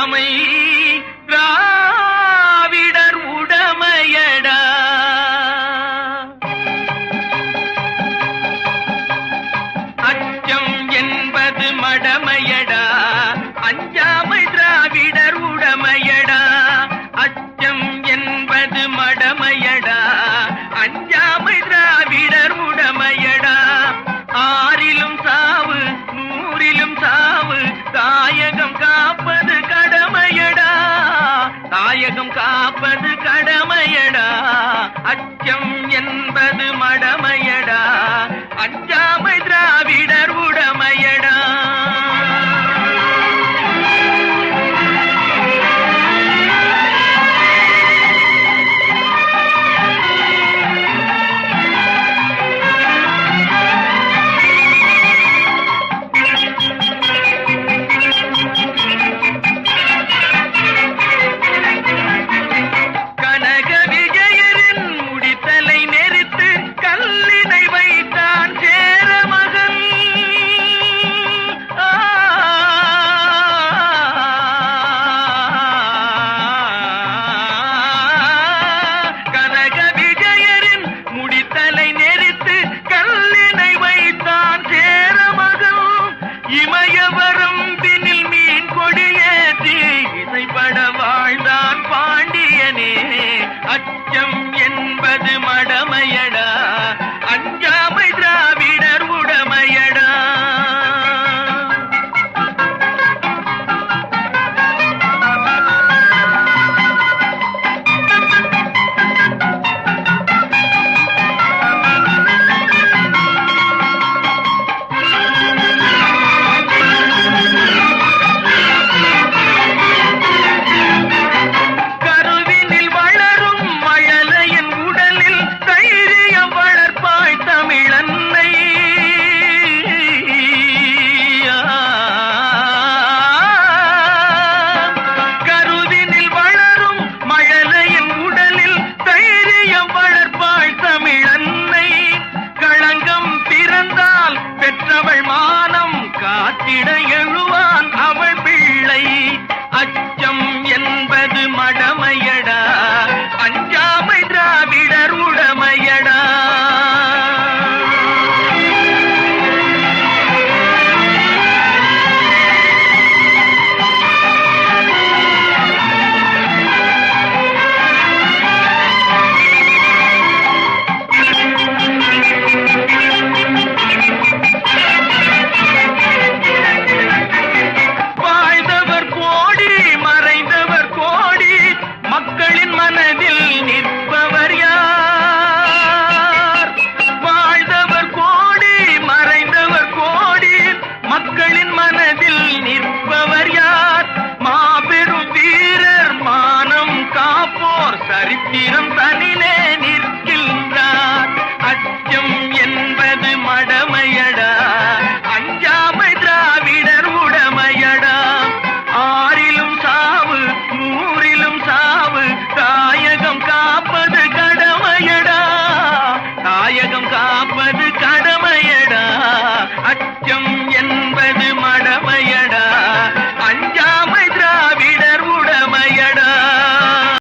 அஞ்சாமை திராவிடர் உடமையடா. அச்சம் என்பது மடமையடா, அஞ்சாமை திராவிடர் உடமையடா. அச்சம் என்பது மடமையடா, அஞ்சாமை திராவிடர் உடமையடா. ஆறிலும் சாவு நூறிலும் சாவு, தாயகம் காப்பது கடமையடா, தாயகம் காப்பது கடமையடா. அச்சம் என்பது மடமையடா, அஞ்சாமை திராவிடர் உடமையடா. இமயவரம்பினில் மீன் கொடியேற்றி இசைப்பட வாழ்ந்தான் பாண்டியனே. அச்சம் என்பது மடமையடா, அஞ்சாமை திராவிடர் உடமையடா. பெற்றவள் மானம் காத்திட எழுவான் அவள் பிள்ளை. அச்சம் என்பது மடமையடா, அஞ்சாமை திராவிடர் உடமையடா. மக்களின் மனதில் நிற்பவர் யார்? வாழ்ந்தவர் கோடி மறைந்தவர் கோடி, மக்களின் மனதில் நிற்பவர் யார்? மாபெரும் வீரர் மானம் காப்போர் சரித்திரம் தனிலே